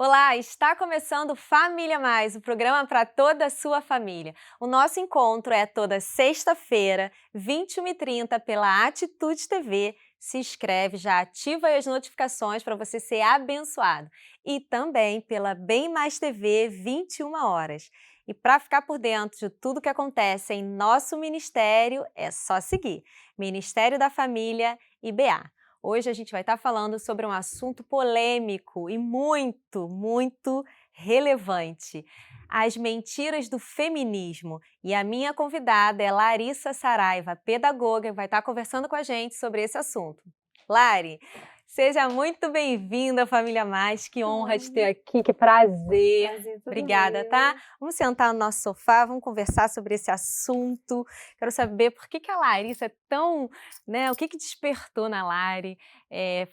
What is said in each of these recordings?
Olá, está começando Família Mais, o programa para toda a sua família. O nosso encontro é toda sexta-feira, 21h30, pela Atitude TV. Se inscreve, já ativa aí as notificações para você ser abençoado. E também pela Bem Mais TV, 21 horas. E para ficar por dentro de tudo que acontece em nosso ministério, é só seguir Ministério da Família IBA. Hoje a gente vai estar falando sobre um assunto polêmico e muito relevante: as mentiras do feminismo. E a minha convidada é Larissa Saraiva, pedagoga, que vai estar conversando com a gente sobre esse assunto. Lari, seja muito bem-vinda, Família Mais, que honra te ter aqui, que prazer. Prazer, tudo Obrigada, meu. tá? Vamos sentar no nosso sofá, vamos conversar sobre esse assunto. Quero saber por que a Larissa é tão, né? O que despertou na Lari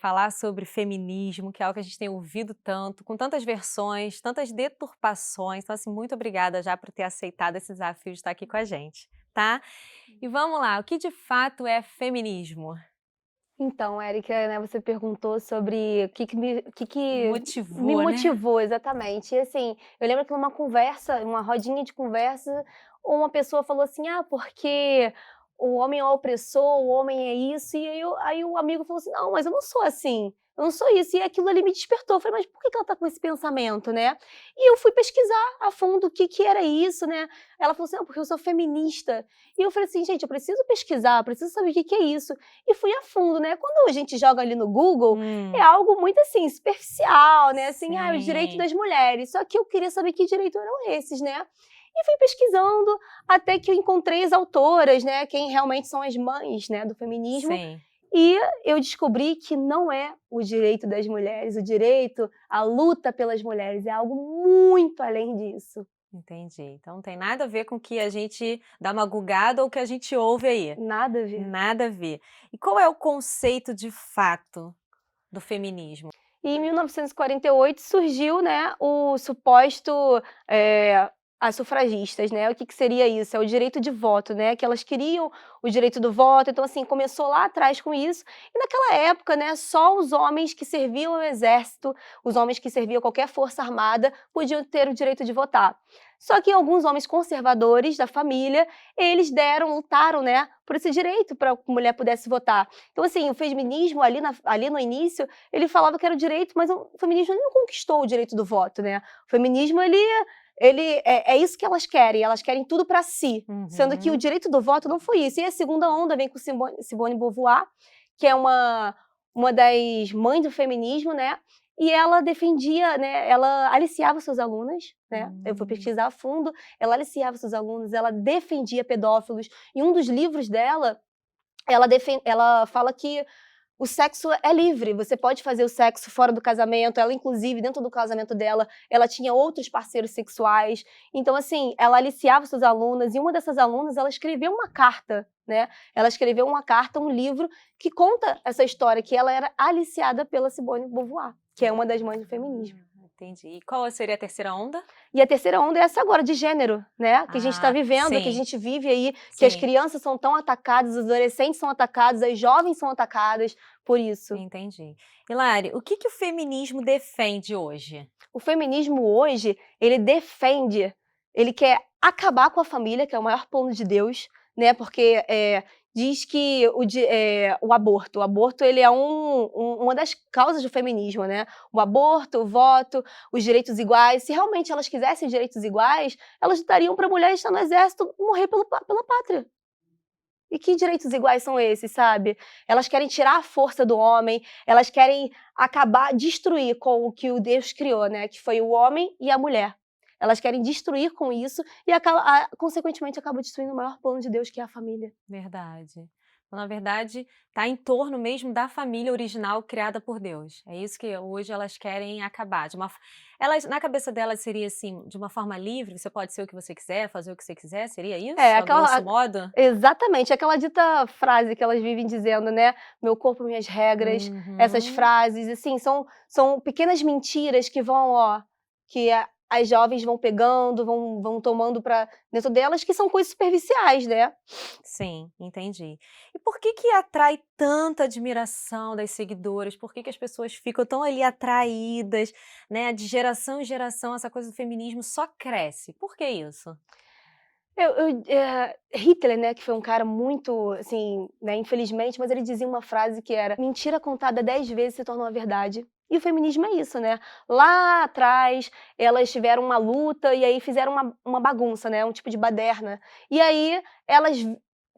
falar sobre feminismo, que é algo que a gente tem ouvido tanto, com tantas versões, tantas deturpações. Então, assim, muito obrigada já por ter aceitado esse desafio de estar aqui com a gente, tá? E vamos lá, o que de fato é feminismo? Então, Érica, né, você perguntou sobre o que me Motivou, né? motivou exatamente. E assim, eu lembro que numa conversa, uma rodinha de conversa, uma pessoa falou assim: "Ah, porque o homem é o opressor, o homem é isso", e aí o amigo falou assim: "Não, mas eu não sou assim, eu não sou isso", e aquilo ali me despertou, eu falei: "Mas por que ela tá com esse pensamento, né?". E eu fui pesquisar a fundo o que era isso, né. Ela falou assim: "Não, porque eu sou feminista". E eu falei assim: "Gente, eu preciso pesquisar, preciso saber o que é isso". E fui a fundo, né. Quando a gente joga ali no Google, é Hum, algo muito, assim, superficial, né, assim: "Ah, os direitos sim, das mulheres", só que eu queria saber que direitos eram esses, né. E fui pesquisando, até que eu encontrei as autoras, né, quem realmente são as mães, né, do feminismo, sim. e eu descobri que não é o direito das mulheres, o direito, a luta pelas mulheres, é algo muito além disso. Entendi. Então não tem nada a ver com o que a gente dá uma gugada ou o que a gente ouve aí. Nada a ver. Nada a ver. E qual é o conceito de fato do feminismo? E em 1948 surgiu, né, o suposto, as sufragistas, né. O que seria isso? É o direito de voto, né, que elas queriam o direito do voto, então, assim, começou lá atrás com isso, e naquela época, né, só os homens que serviam ao exército, os homens que serviam a qualquer força armada, podiam ter o direito de votar. Só que alguns homens conservadores da família, eles lutaram, né, por esse direito para que a mulher pudesse votar. Então, assim, o feminismo ali no início, ele falava que era o direito, mas o feminismo não conquistou o direito do voto, né. O feminismo ele é isso que elas querem tudo para si, sendo que o Uhum. direito do voto não foi isso. E a segunda onda vem com Simone Beauvoir, que é uma das mães do feminismo, né, e ela defendia, né, ela aliciava suas alunas, né, eu fui Hum. pesquisar a fundo, ela aliciava seus alunos, ela defendia pedófilos. Em um dos livros dela, ela fala que o sexo é livre, você pode fazer o sexo fora do casamento. Ela, inclusive, dentro do casamento dela, ela tinha outros parceiros sexuais. Então, assim, ela aliciava suas alunas, e uma dessas alunas, ela escreveu uma carta, né, ela escreveu uma carta, um livro, que conta essa história, que ela era aliciada pela Simone de Beauvoir, que é uma das mães do feminismo. Entendi. E qual seria a terceira onda? E a terceira onda é essa agora, de gênero, né, que a gente está Ah, vivendo, que a sim, gente vive aí, que as sim, crianças são tão atacadas, os adolescentes são atacados, as jovens são atacadas por isso. entendi. Hilari, o que o feminismo defende hoje? O feminismo hoje, ele quer acabar com a família, que é o maior plano de Deus, né, porque, diz que o aborto ele é uma das causas do feminismo, né, o aborto, o voto, os direitos iguais. Se realmente elas quisessem direitos iguais, elas lutariam para a mulher estar no exército, morrer pela pátria. E que direitos iguais são esses, sabe? Elas querem tirar a força do homem, elas querem acabar, destruir com o que o Deus criou, né? Que foi o homem e a mulher. Elas querem destruir com isso e, consequentemente, acabam destruindo o maior plano de Deus, que é a família. Verdade. Então, na verdade, está em torno mesmo da família original criada por Deus. É isso que hoje elas querem acabar. Elas, na cabeça delas seria assim, de uma forma livre, você pode ser o que você quiser, fazer o que você quiser, seria É, isso, a grosso modo? exatamente, aquela dita frase que elas vivem dizendo, né? Meu corpo, minhas regras. Essas Uhum. frases, assim, são pequenas mentiras que vão, ó, que as jovens vão pegando, vão tomando para dentro delas, que são coisas superficiais, né? Sim, entendi. E por que que atrai tanta admiração das seguidoras? Por que que as pessoas ficam tão ali atraídas, né? De geração em geração, essa coisa do feminismo só cresce. Por que isso? Hitler, né, que foi um cara muito, assim, né, infelizmente, mas ele dizia uma frase que era: "Mentira contada 10 vezes se torna uma verdade". E o feminismo é isso, né. Lá atrás, elas tiveram uma luta e aí fizeram uma bagunça, né, um tipo de baderna. E aí elas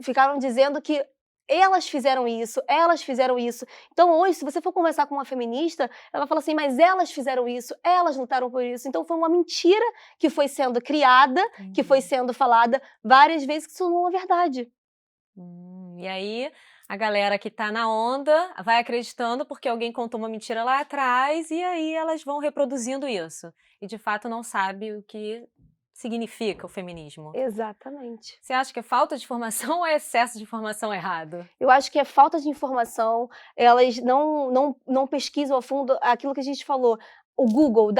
ficaram dizendo que elas fizeram isso, elas fizeram isso. Então hoje, se você for conversar com uma feminista, ela fala assim: "Mas elas fizeram isso, elas lutaram por isso". Então foi uma mentira que foi sendo criada, que foi Entendi. sendo falada várias vezes, que se tornou uma verdade. E aí a galera que tá na onda vai acreditando porque alguém contou uma mentira lá atrás e aí elas vão reproduzindo isso. E de fato não sabe o que significa o feminismo. Exatamente. Você acha que é falta de informação ou é excesso de informação errado? Eu acho que é falta de informação, elas não pesquisam a fundo aquilo que a gente falou. O Google,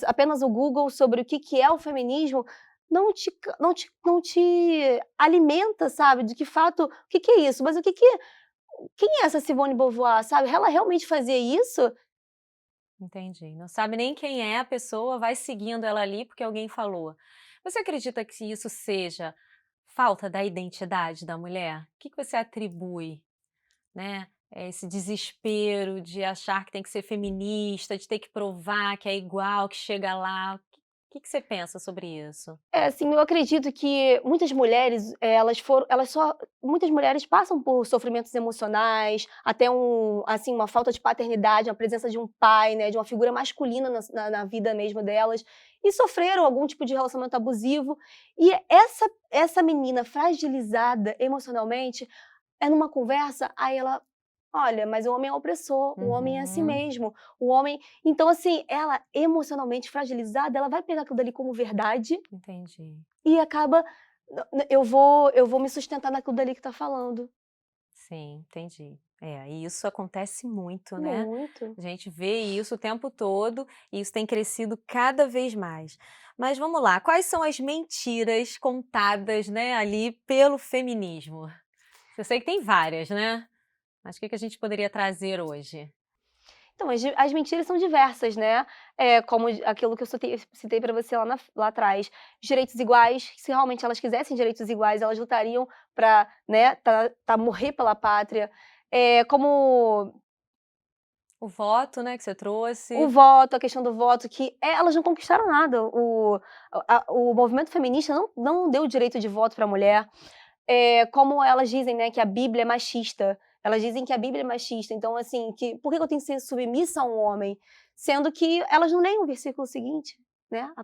apenas o Google sobre o que é o feminismo, não te alimenta, sabe, de que fato, o que é isso? Mas quem é essa Simone Beauvoir, sabe? Ela realmente fazia isso? Entendi. Não sabe nem quem é a pessoa, vai seguindo ela ali porque alguém falou. Você acredita que isso seja falta da identidade da mulher? O que que você atribui, né? Esse desespero de achar que tem que ser feminista, de ter que provar que é igual, que chega lá. O que que você pensa sobre isso? É, assim, eu acredito que muitas mulheres, muitas mulheres passam por sofrimentos emocionais, até assim, uma falta de paternidade, a presença de um pai, né, de uma figura masculina na vida mesmo delas, e sofreram algum tipo de relacionamento abusivo. E essa menina fragilizada emocionalmente, numa conversa, aí ela: "Olha, mas o homem é opressor, o homem é assim Uhum, mesmo, o homem". Então, assim, ela emocionalmente fragilizada, ela vai pegar aquilo dali como verdade entendi. e acaba eu vou me sustentar naquilo dali que tá falando. Sim, entendi. É, e isso acontece muito, né? Muito. A gente vê isso o tempo todo e isso tem crescido cada vez mais. Mas vamos lá, quais são as mentiras contadas, né, ali pelo feminismo? Eu sei que tem várias, né? Mas o que que a gente poderia trazer hoje? Então, as mentiras são diversas, né, como aquilo que eu citei pra você lá atrás. Direitos iguais, se realmente elas quisessem direitos iguais, elas lutariam pra, né, morrer pela pátria. Como O voto, né, que você o trouxe. voto, a questão do voto, que elas não conquistaram nada. O movimento feminista não deu o direito de voto pra mulher. Como elas dizem, né, que a Bíblia é machista. Elas dizem que a Bíblia é machista, então, assim, por que eu tenho que ser submissa a um homem? Sendo que elas não leem o versículo seguinte, né, a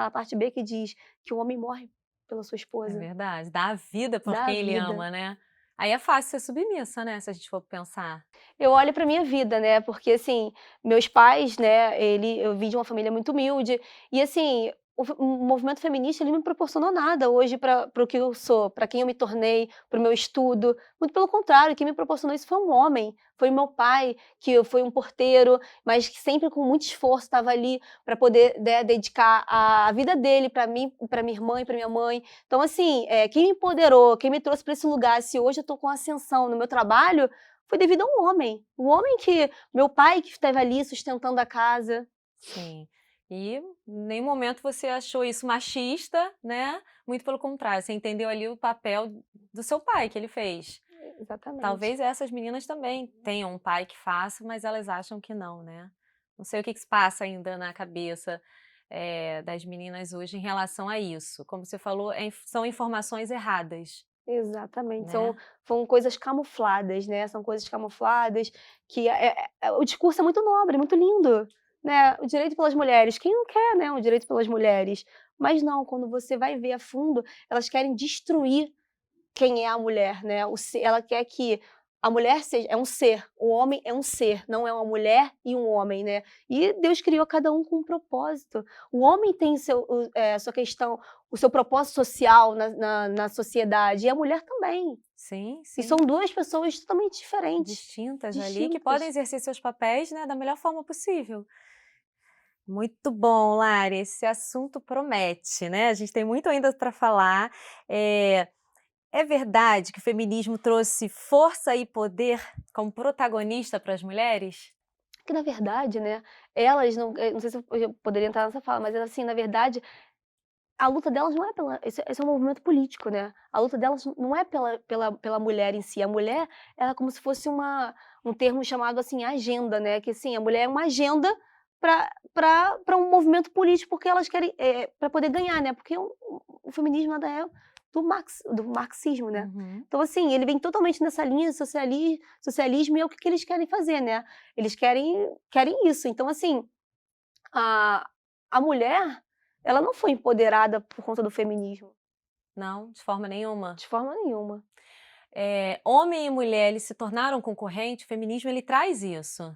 parte B, que diz que o homem morre pela sua É esposa, verdade, dá a vida por dá a quem ele vida. ama, né? Aí é fácil ser submissa, né, se a gente for pensar. Eu olho pra minha vida, né, porque, assim, meus pais, né, eu vim de uma família muito humilde, e assim, o movimento feminista, ele não me proporcionou nada hoje para o que eu sou, para quem eu me tornei, para o meu estudo, muito pelo contrário, quem me proporcionou isso foi um homem, foi meu pai, que foi um porteiro, mas que sempre com muito esforço estava ali para poder, né, dedicar a vida dele para mim, para minha irmã e para minha mãe. Então, assim, quem me empoderou, quem me trouxe para esse lugar, se hoje eu estou com ascensão no meu trabalho, foi devido a um homem. Um homem que meu pai que esteve ali sustentando a casa. Sim. E em nenhum momento você achou isso machista, né? Muito pelo contrário, você entendeu ali o papel do seu pai que ele fez. Exatamente. Talvez essas meninas também tenham um pai que faça, mas elas acham que não, né? Não sei o que que se passa ainda na cabeça, das meninas hoje em relação a isso. Como você falou, são informações erradas, Exatamente. São né? são coisas camufladas, né, são coisas camufladas que o discurso é muito nobre, muito lindo, né, o direito pelas mulheres, quem não quer, né, o direito pelas mulheres? Mas não, quando você vai ver a fundo, elas querem destruir quem é a mulher, né, ela quer que a mulher seja um ser, o homem é um ser, não é uma mulher e um homem, né. E Deus criou cada um com um propósito. O homem tem a sua questão, o seu propósito social na sociedade, e a mulher também. Sim, E são sim. 2 pessoas totalmente diferentes, Distintas ali, que podem distintas. exercer seus papéis, né, da melhor forma possível. Muito bom, Lari. Esse assunto promete, né? A gente tem muito ainda para falar. É, é verdade que o feminismo trouxe força e poder como protagonista para as mulheres? Que na verdade, né, elas não sei se eu poderia entrar nessa fala, mas assim, na verdade, a luta delas não é pela esse é um movimento político, né, a luta delas não é pela mulher em si, a mulher, ela é como se fosse um termo chamado, assim, agenda, né, que assim, a mulher é uma agenda pra um movimento político, porque elas querem, pra poder ganhar, né, porque o feminismo nada é do marxismo, né. Uhum. Então assim, ele vem totalmente nessa linha de socialismo e é o que que eles querem fazer, né, eles querem isso. Então assim, a a mulher, ela não foi empoderada por conta do feminismo, Não, de forma nenhuma. de forma nenhuma. Homem e mulher, eles se tornaram concorrentes, o feminismo ele traz isso.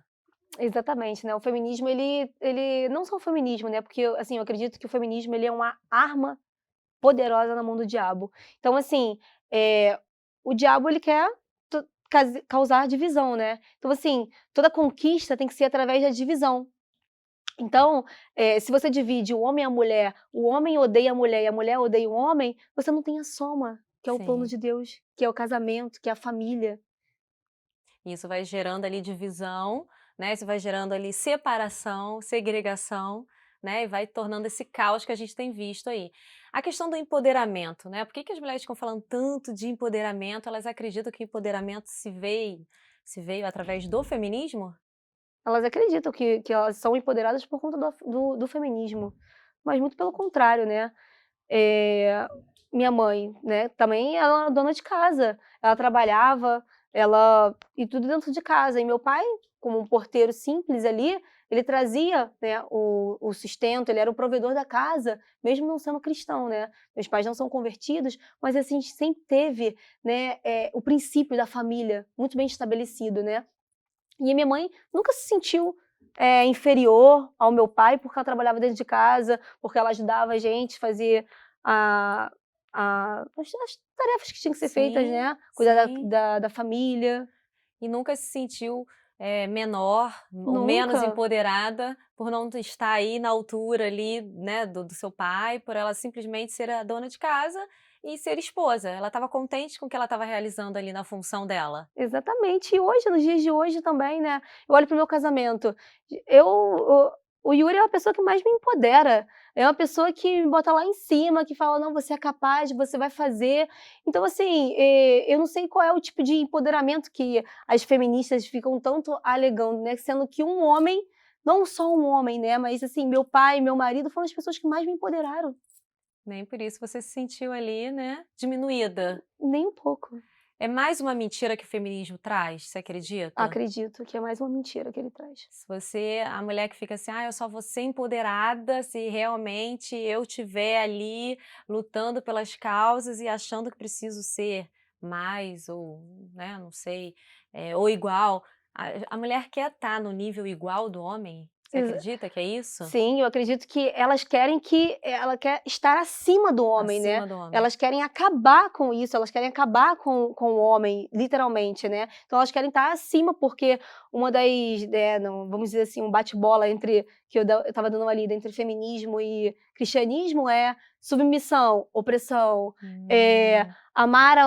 Exatamente, né, o feminismo ele não só o feminismo, né, porque assim, eu acredito que o feminismo ele é uma arma poderosa na mão do diabo. Então assim, o diabo ele quer causar divisão, né. Então assim, toda conquista tem que ser através da divisão. Então, se você divide o homem e a mulher, o homem odeia a mulher e a mulher odeia o homem, você não tem a soma, que é o plano Sim. de Deus, que é o casamento, que é a família. Isso vai gerando ali divisão, né? Isso vai gerando ali separação, segregação, né? E vai tornando esse caos que a gente tem visto aí. A questão do empoderamento, né? Por que que as mulheres ficam falando tanto de empoderamento? Elas acreditam que o empoderamento se veio através do feminismo? Elas acreditam que elas são empoderadas por conta do feminismo, mas muito pelo contrário, né. Eh, Minha mãe, né, também ela era dona de casa, ela trabalhava, e tudo dentro de casa. E meu pai, como um porteiro simples ali, ele trazia, né, o sustento, ele era o provedor da casa, mesmo não sendo cristão, né. Meus pais não são convertidos, mas assim, a gente sempre teve, né, o princípio da família muito bem estabelecido, né. E a minha mãe nunca se sentiu, inferior ao meu pai, porque ela trabalhava dentro de casa, porque ela ajudava a gente, fazer a as tarefas que tinham que ser feitas, Sim, né, cuidar sim. da família. E nunca se sentiu, menor ou menos Nunca. empoderada por não estar aí na altura ali, né, do seu pai, por ela simplesmente ser a dona de casa e ser esposa. Ela estava contente com o que ela estava realizando ali na função dela. Exatamente. E hoje, nos dias de hoje também, né, eu olho para o meu casamento, eu o Yuri é a pessoa que mais me empodera, é uma pessoa que me bota lá em cima, que fala: "Não, você é capaz, você vai fazer". Então assim, eu não sei qual é o tipo de empoderamento que as feministas ficam tanto alegando, né, sendo que um homem, não só um homem, né, mas assim, meu pai, meu marido foram as pessoas que mais me empoderaram, Nem por isso você se sentiu ali, né, diminuída. nem um pouco. É mais uma mentira que o feminismo traz, você acredita? Acredito que é mais uma mentira que ele traz. Se você a mulher que fica assim: "Ah, eu só vou ser empoderada se realmente eu estiver ali lutando pelas causas e achando que preciso ser mais ou, né, não sei, ou igual". A mulher quer estar no nível igual do homem? Você acredita que é isso? Sim, eu acredito que ela quer estar acima do homem, né. Acima do homem. Elas querem acabar com isso, elas querem acabar com o homem, literalmente, né. Então elas querem estar acima, porque uma das, não, vamos dizer assim, um bate-bola entre que eu estava dando uma lida entre feminismo e cristianismo é submissão, opressão, Hum, amar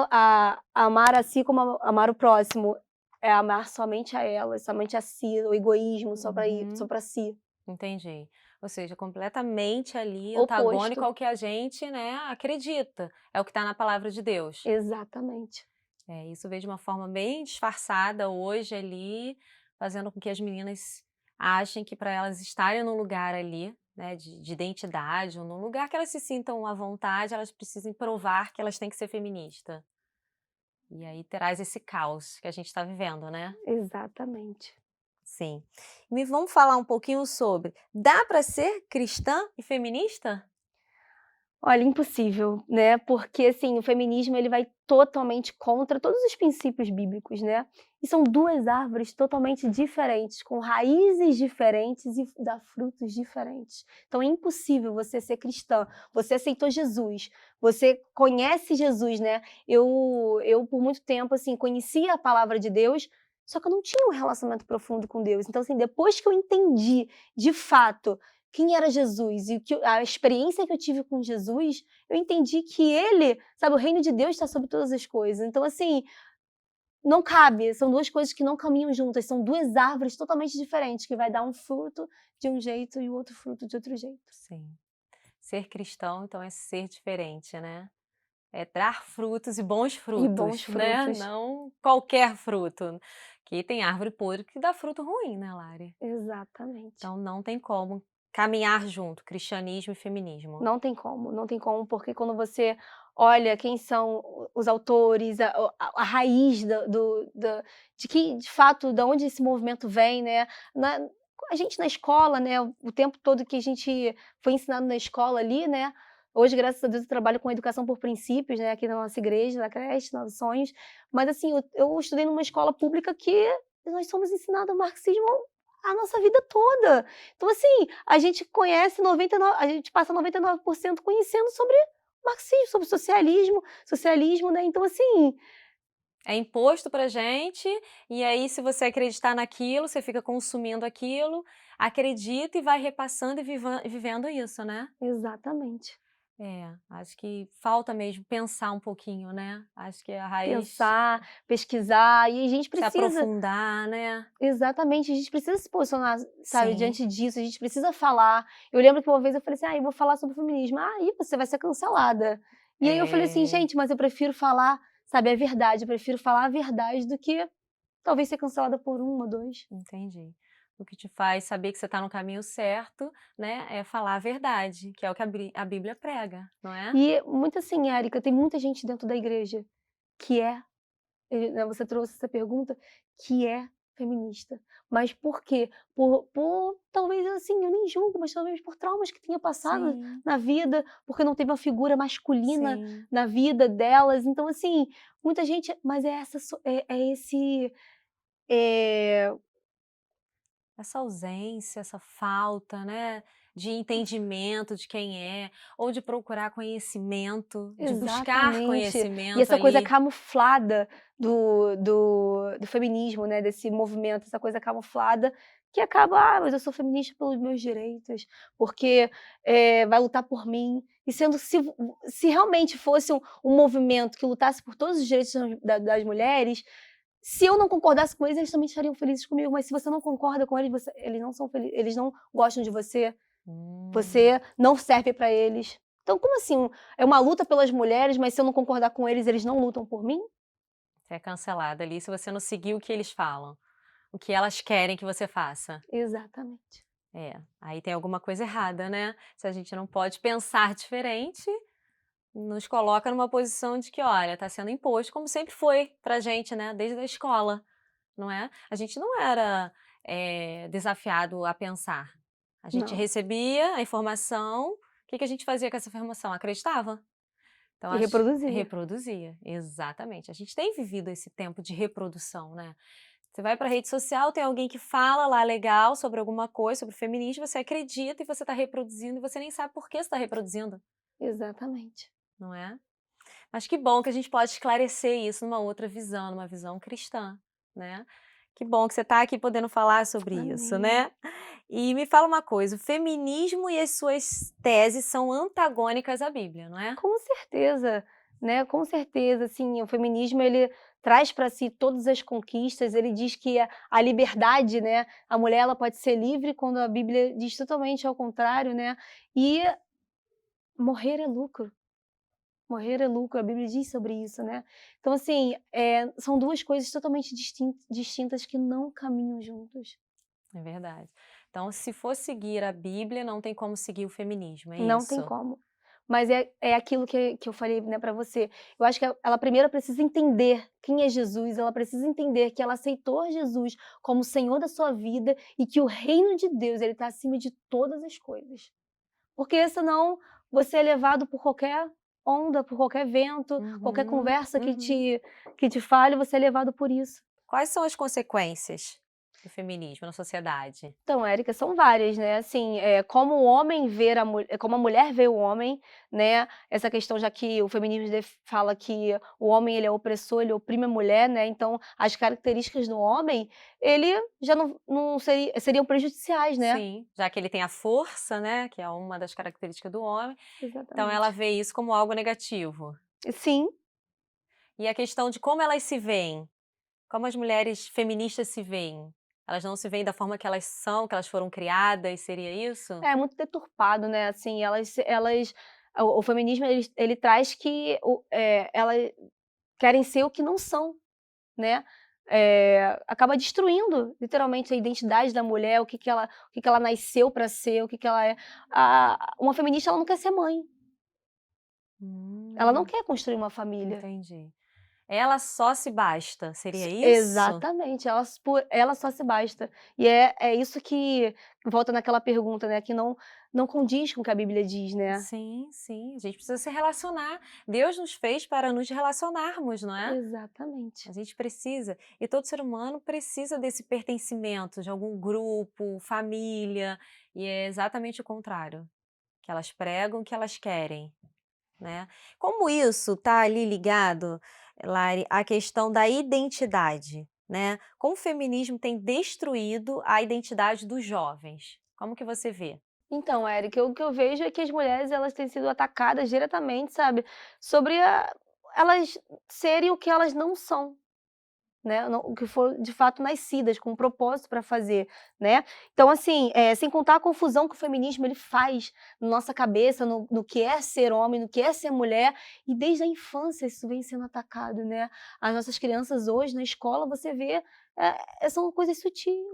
a si como amar o próximo, é amar somente a ela, somente a si, o egoísmo só uhum, para si. entendi. Ou seja, completamente ali antagônico Oposto. ao que a gente, né, acredita. É o que está na palavra de Deus. Exatamente. Isso veio de uma forma bem disfarçada hoje ali, fazendo com que as meninas achem que para elas estarem num lugar ali, né, de identidade, ou num lugar que elas se sintam à vontade, elas precisem provar que elas têm que ser feminista. E aí traz esse caos que a gente está vivendo, né? Exatamente. Sim. Me vamos falar um pouquinho sobre, dá para ser cristã e feminista? Olha, impossível, né, porque, assim, o feminismo ele vai totalmente contra todos os princípios bíblicos, né, e são 2 árvores totalmente diferentes, com raízes diferentes e dá frutos diferentes. Então é impossível você ser cristã, você aceitou Jesus, você conhece Jesus, né. Eu por muito tempo, assim, conhecia a palavra de Deus, só que eu não tinha um relacionamento profundo com Deus. Então, assim, depois que eu entendi, de fato, quem era Jesus e a experiência que eu tive com Jesus, eu entendi que ele, sabe, o reino de Deus está sobre todas as coisas. Então, assim, não cabe, são duas coisas que não caminham juntas, são duas árvores totalmente diferentes, que vai dar um fruto de um jeito e o outro fruto de outro jeito. Sim. Ser cristão, então, é ser diferente, né? É dar frutos e bons E bons frutos, né? frutos. Não qualquer fruto. Que tem árvore podre que dá fruto ruim, né, Lari? Exatamente. Então não tem como caminhar junto, cristianismo e feminismo. Não tem como, porque quando você olha quem são os autores, a raiz de que, de fato, de onde esse movimento vem, né? A gente na escola, né? O tempo todo que a gente foi ensinado na escola ali, né? Hoje, graças a Deus, eu trabalho com educação por princípios, né? Aqui na nossa igreja, na creche, Novos Sonhos. Mas, assim, eu estudei numa escola pública que nós somos ensinados marxismo a nossa vida toda. Então, assim, a gente conhece 99, a gente passa 99% conhecendo sobre marxismo, sobre socialismo, né? Então, assim, É imposto pra gente, e aí se você acreditar naquilo, você fica consumindo aquilo, acredita e vai repassando e vivendo isso, né? exatamente. É, acho que falta mesmo pensar um pouquinho, né? Acho que a raiz Pensar, pesquisar, e a gente se precisa, aprofundar, né? exatamente, a gente precisa se posicionar, sabe, Sim. diante disso, a gente precisa falar. Eu lembro que uma vez eu falei assim, eu vou falar sobre feminismo. Aí você vai ser cancelada. E aí eu falei assim, É, gente, mas eu prefiro falar, sabe, a verdade, eu prefiro falar a verdade do que talvez ser cancelada por um ou dois. entendi. O que te faz saber que você está no caminho certo, né, é falar a verdade, que é o que a Bíblia prega, não é? E muito assim, Érica, tem muita gente dentro da igreja que né, você trouxe essa pergunta, que é feminista. Mas por quê? Talvez assim, eu nem julgo, mas talvez por traumas que tenha passado Sim, na vida, porque não teve uma figura masculina sim. na vida delas. Então, assim, muita gente, mas é esse, é, Essa ausência, essa falta, né, de entendimento de quem é, ou de procurar conhecimento, de buscar exatamente. E conhecimento essa coisa ali. camuflada do feminismo, né, desse movimento, essa coisa camuflada que acaba: "Ah, mas eu sou feminista pelos meus direitos, porque, vai lutar por mim". E sendo se realmente fosse um movimento que lutasse por todos os direitos das mulheres, se eu não concordasse com eles também estariam felizes comigo, mas se você não concorda com eles, eles não são eles não gostam de você, Hum, você não serve para eles. Então, como assim? É uma luta pelas mulheres, mas se eu não concordar com eles, eles não lutam por mim? você é cancelada ali se você não seguir o que eles falam, o que elas querem que você faça. Exatamente. É, aí tem alguma coisa errada, né? Se a gente não pode pensar diferente, nos coloca numa posição de que, olha, está sendo imposto, como sempre foi pra gente, né, desde a escola, não é? A gente não era, desafiado a pensar. A gente Não. recebia a informação, o que que a gente fazia com essa informação? Acreditava. Então E acho reproduzia. reproduzia, exatamente. A gente tem vivido esse tempo de reprodução, né. Você vai pra rede social, tem alguém que fala lá legal sobre alguma coisa, sobre feminismo, você acredita e você está reproduzindo e você nem sabe por que você está reproduzindo, Exatamente. não é? Mas que bom que a gente pode esclarecer isso numa outra visão, numa visão cristã, né. Que bom que você está aqui podendo falar sobre isso, Amém. né. E me fala uma coisa, o feminismo e as suas teses são antagônicas à Bíblia, não é? Com certeza, né, com certeza, assim, o feminismo ele traz para si todas as conquistas, ele diz que a liberdade, né, a mulher ela pode ser livre quando a Bíblia diz totalmente ao contrário, né, e morrer é lucro. Morrer é lucro, a Bíblia diz sobre isso, né. Então assim, são 2 coisas totalmente distintas que não caminham juntos. É verdade. Então, se for seguir a Bíblia, não tem como seguir o feminismo, é Não tem isso? como. Mas é aquilo que eu falei, né, pra você. Eu acho que ela primeiro precisa entender quem é Jesus, ela precisa entender que ela aceitou Jesus como Senhor da sua vida e que o reino de Deus, ele tá acima de todas as coisas. Porque senão você é levado por qualquer onda, por qualquer vento, qualquer Uhum, conversa uhum. que te fale, você é levado por isso. Quais são as consequências? do feminismo na sociedade? Então, Érica, são várias, né? Assim, como o homem ver como a mulher vê o homem, né? Essa questão, já que o feminismo fala que o homem ele é opressor, ele oprime a mulher, né? Então, as características do homem, ele já não seriam prejudiciais, né? Sim, já que ele tem a força, né, que é uma das características do homem, então ela Exatamente. vê isso como algo negativo. Sim, E a questão de como elas se veem, como as mulheres feministas se veem? Elas não se veem da forma que elas são, que elas foram criadas, seria isso? é muito deturpado, né? Assim, o feminismo ele traz que elas querem ser o que não são, né? Acaba destruindo literalmente a identidade da mulher, o que ela nasceu para ser, o que ela é. Uma feminista ela não quer ser mãe, ela não Hum, quer construir uma família. entendi. Ela só se basta, seria isso? Exatamente, ela só se basta. E é isso que volta naquela pergunta, né? Que não condiz com o que a Bíblia diz, né? Sim, sim, a gente precisa se relacionar. Deus nos fez para nos relacionarmos, não é? Exatamente. A gente precisa, e todo ser humano precisa desse pertencimento de algum grupo, família, e é exatamente o contrário, que elas pregam o que elas querem, né. Como isso está ali ligado, Lari, à questão da identidade, né, como o feminismo tem destruído a identidade dos jovens? Como que você vê? Então, Eric, o que eu vejo é que as mulheres elas têm sido atacadas diretamente, sabe, sobre elas serem o que elas não são, né, o que foram de fato nascidas com um propósito para fazer, né. Então assim, sem contar a confusão que o feminismo ele faz na nossa cabeça, no que é ser homem, no que é ser mulher, e desde a infância isso vem sendo atacado, né. As nossas crianças hoje na escola você vê, são coisas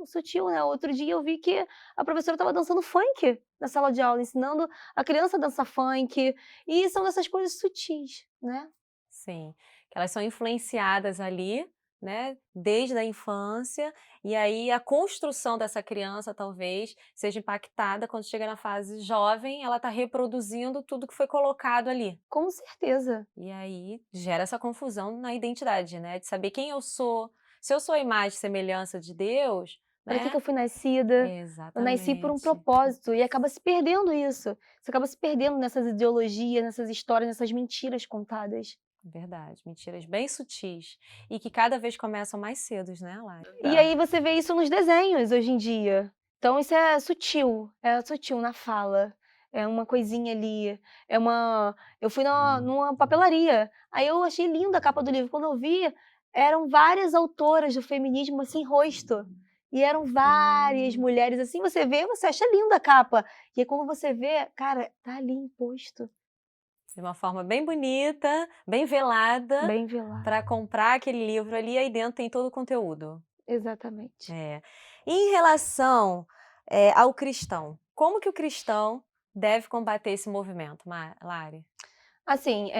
sutil, né. Outro dia eu vi que a professora estava dançando funk na sala de aula, ensinando a criança a dançar funk, e são dessas coisas sutis, né. Sim, que elas são influenciadas ali, né, desde a infância, e aí a construção dessa criança talvez seja impactada quando chega na fase jovem, ela está reproduzindo tudo que foi colocado ali. Com certeza. E aí gera essa confusão na identidade, né, de saber quem eu sou. Se eu sou a imagem e semelhança de Deus, Para que né? eu fui nascida? Eu nasci por um Exatamente. propósito e acaba se perdendo isso. Você acaba se perdendo nessas ideologias, nessas histórias, nessas mentiras contadas. Verdade, mentiras bem sutis e que cada vez começam mais cedos, né, Lari? E aí você vê isso nos desenhos hoje em dia. Então isso é sutil na fala. É uma coisinha ali, eu fui numa papelaria, aí eu achei linda a capa do livro, quando eu vi, eram várias autoras do feminismo, sem rosto, e eram várias Hum. mulheres, assim, você vê, você acha linda a capa, e aí quando você vê, cara, tá ali imposto, De uma forma bem bonita, bem velada, bem velado. para comprar aquele livro ali, aí dentro tem todo o conteúdo. Exatamente. É. E em relação, ao cristão, como que o cristão deve combater esse movimento, Lari? Assim,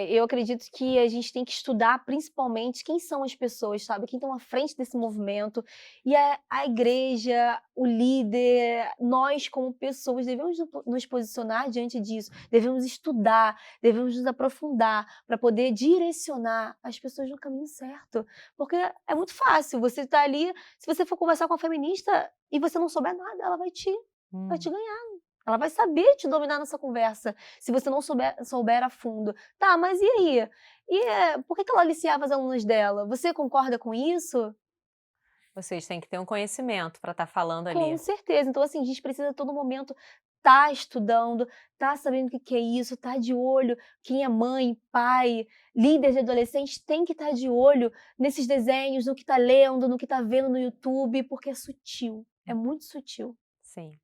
eu acredito que a gente tem que estudar principalmente quem são as pessoas, sabe, quem estão à frente desse movimento, e a igreja, o líder, nós como pessoas devemos nos posicionar diante disso, devemos estudar, devemos nos aprofundar para poder direcionar as pessoas no caminho certo, porque é muito fácil, você estar ali, se você for conversar com a feminista e você não souber nada, ela vai te Hum. ganhar. Ela vai saber te dominar nessa conversa, se você não souber a fundo. Tá, mas e aí? Por que ela aliciava as alunas dela? Você concorda com isso? Vocês têm que ter um conhecimento para estar falando Com ali. certeza. Então, assim, a gente precisa a todo momento tá estudando, tá sabendo o que que é isso, tá de olho. Quem é mãe, pai, líder de adolescentes tem que estar de olho nesses desenhos, no que tá lendo, no que tá vendo no YouTube, porque é sutil, é muito sutil. Sim.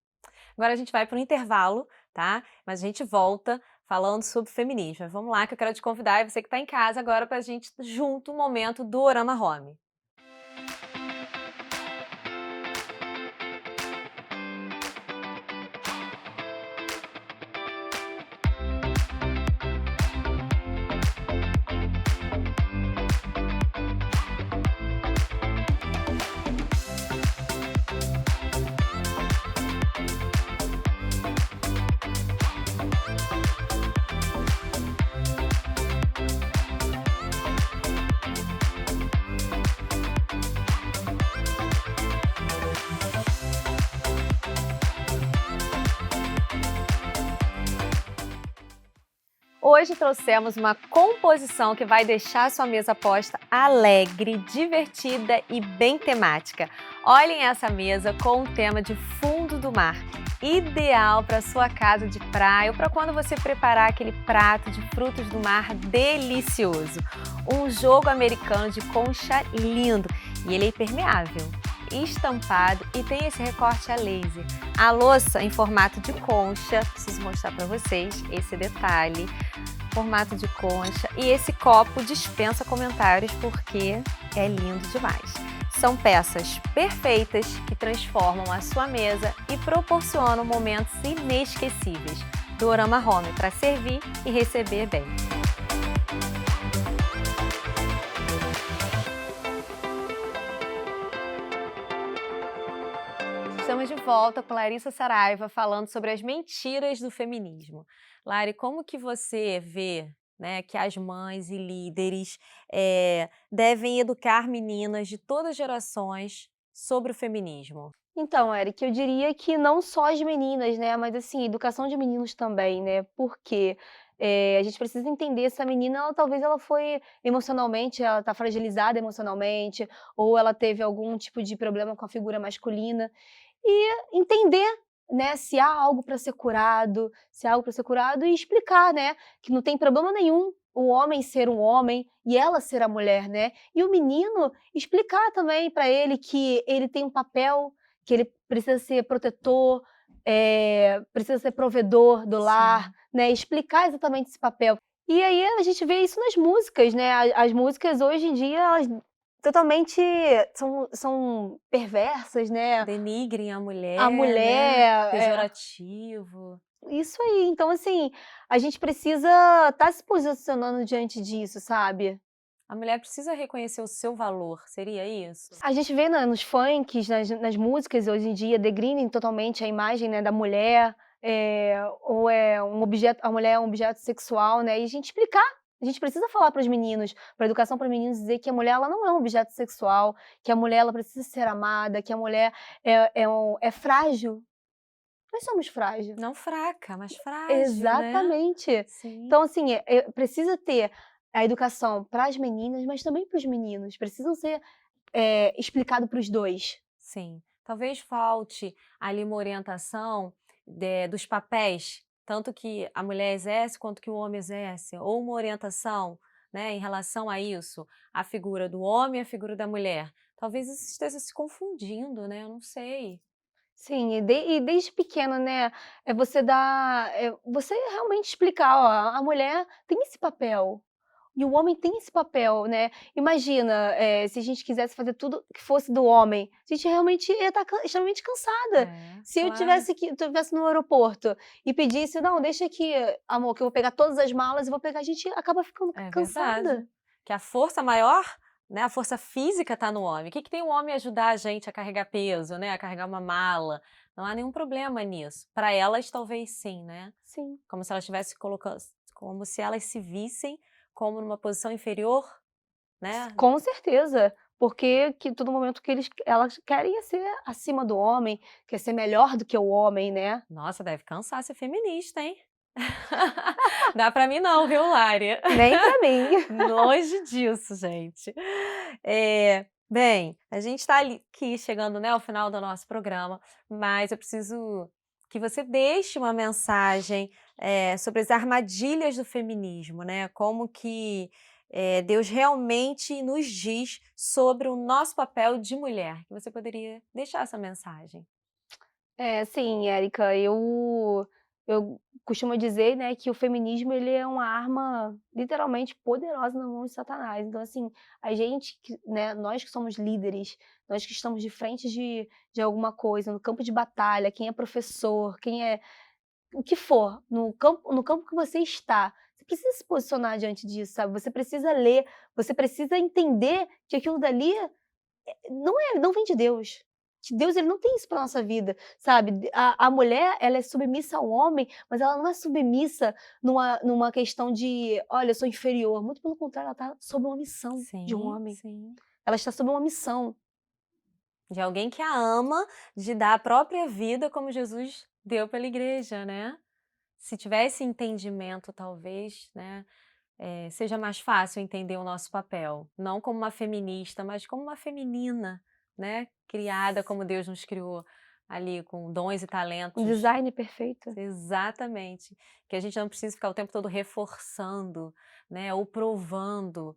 Agora a gente vai para um intervalo, tá? Mas a gente volta falando sobre feminismo. Vamos lá que eu quero te convidar e você que está em casa agora para a gente junto um momento do Orama Home. Hoje trouxemos uma composição que vai deixar a sua mesa posta alegre, divertida e bem temática. Olhem essa mesa com o tema de fundo do mar, ideal para sua casa de praia ou para quando você preparar aquele prato de frutos do mar delicioso. Um jogo americano de concha lindo e ele é impermeável, estampado e tem esse recorte a laser. A louça em formato de concha, preciso mostrar para vocês esse detalhe, formato de concha, e esse copo dispensa comentários porque é lindo demais. São peças perfeitas que transformam a sua mesa e proporcionam momentos inesquecíveis. Dorama Home para servir e receber bem. Estamos de volta com Larissa Saraiva falando sobre as mentiras do feminismo. Lari, como que você vê, né, que as mães e líderes devem educar meninas de todas as gerações sobre o feminismo? Então, Eric, eu diria que não só as meninas, né, mas assim, educação de meninos também, né, porque a gente precisa entender essa menina, talvez ela foi emocionalmente, ela tá fragilizada emocionalmente, ou ela teve algum tipo de problema com a figura masculina, e entender, né, se há algo para ser curado, se há algo para ser curado e explicar, né, que não tem problema nenhum o homem ser um homem e ela ser a mulher, né, e o menino explicar também para ele que ele tem um papel, que ele precisa ser protetor, precisa ser provedor do lar, Sim. né, explicar exatamente esse papel. E aí a gente vê isso nas músicas, né, as músicas hoje em dia elas totalmente são perversas, né, Denigrem a a mulher, né? mulher Pejorativo. isso aí, então assim, a gente precisa estar se posicionando diante disso, sabe. A mulher precisa reconhecer o seu valor, seria isso? A gente vê nos funks, nas músicas hoje em dia degrinem totalmente a imagem, né, da mulher, ou é um objeto a mulher é um objeto sexual, né, e a gente explicar, a gente precisa falar para os meninos, para a educação para meninos dizer que a mulher ela não é um objeto sexual, que a mulher ela precisa ser amada, que a mulher é frágil. Nós somos frágil. Não fraca, mas frágil, né? Exatamente. Sim. Então assim, precisa ter a educação para as meninas, mas também para os meninos, precisam ser, explicado para os 2. Sim, talvez falte ali uma orientação dos papéis, tanto que a mulher exerce quanto que o homem exerce, ou uma orientação, né, em relação a isso, a figura do homem e a figura da mulher. Talvez isso esteja se confundindo, né? Eu não sei. Sim, e desde pequena, né, você realmente explicar: "Ó, a mulher tem esse papel, e o homem tem esse papel", né. Imagina, se a gente quisesse fazer tudo que fosse do homem, a gente realmente ia estar extremamente cansada. É, Se eu claro. tivesse no aeroporto e pedisse: "Não, deixa aqui, amor, que eu vou pegar todas as malas e vou pegar", a gente acaba ficando É verdade. cansada. Que a força maior, né, a força física está no homem. O que que tem o homem ajudar a gente a carregar peso, né, a carregar uma mala? Não há nenhum problema nisso. Para elas, talvez sim, né? Sim. Como se elas estivessem colocando, como se elas se vissem como numa posição inferior, né? Com certeza, porque que todo momento que elas querem é ser acima do homem, quer ser melhor do que o homem, né. Nossa, deve cansar ser feminista, hein? Dá pra mim não, viu, Lari? Nem pra mim. Longe disso, gente. Bem, a gente está aqui chegando, né, ao final do nosso programa, mas eu preciso que você deixe uma mensagem sobre as armadilhas do feminismo, né? Como que Deus realmente nos diz sobre o nosso papel de mulher. Que você poderia deixar essa mensagem. É, sim, Érica, eu costumo dizer, né, que o feminismo ele é uma arma literalmente poderosa na mão de Satanás. Então, assim, a gente que, né, nós que somos líderes, nós que estamos de frente de alguma coisa, no campo de batalha, quem é professor, quem é o que for, no campo que você está, você precisa se posicionar diante disso, sabe. Você precisa ler, você precisa entender que aquilo dali não vem de Deus. Que Deus ele não tem isso para nossa vida, sabe. A mulher ela é submissa ao homem, mas ela não é submissa numa questão de: "Olha, eu sou inferior", muito pelo contrário, ela está sob uma missão de um Sim, homem. sim. Ela está sob uma missão. De alguém que a ama, de dar a própria vida como Jesus deu pela igreja, né? se tiver esse entendimento, talvez, né, seja mais fácil entender o nosso papel. Não como uma feminista, mas como uma feminina, né, criada como Deus nos criou, ali com dons e Um talentos. design perfeito. Exatamente. Que a gente não precisa ficar o tempo todo reforçando, né, ou provando,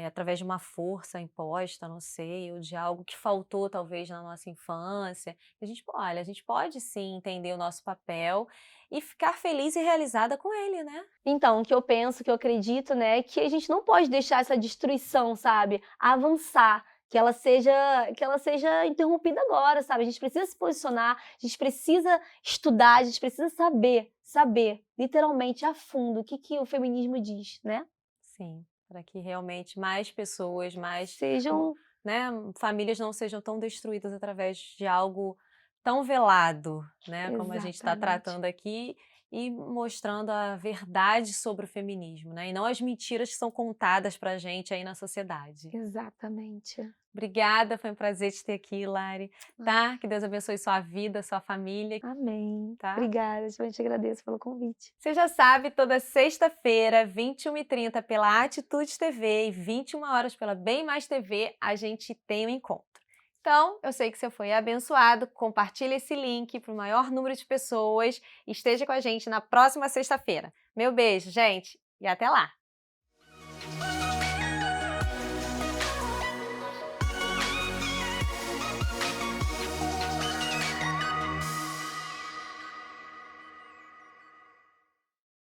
através de uma força imposta, não sei, ou de algo que faltou talvez na nossa infância. A gente pode sim entender o nosso papel e ficar feliz e realizada com ele, né? Então, o que eu penso, o que eu acredito, né, é que a gente não pode deixar essa destruição, sabe, avançar, que ela seja interrompida agora, sabe? A gente precisa se posicionar, a gente precisa estudar, a gente precisa saber, literalmente a fundo que o feminismo diz, né? Sim, para que realmente mais pessoas, mais, Sejam né, famílias não sejam tão destruídas através de algo tão velado, né, como a gente está exatamente, tratando aqui, e mostrando a verdade sobre o feminismo, né, e não as mentiras que são contadas pra gente aí na sociedade. exatamente. Obrigada, foi um prazer te ter aqui, Lari, Ah, tá? Que Deus abençoe sua vida, sua família, amém. tá? Obrigada, eu te agradeço pelo convite. Você já sabe, toda sexta-feira, 21h30, pela Atitude TV e 21 horas pela Bem Mais TV, a gente tem um encontro. Então, eu sei que você foi abençoado, compartilhe esse link para o maior número de pessoas e esteja com a gente na próxima sexta-feira. Meu beijo, gente, e até lá!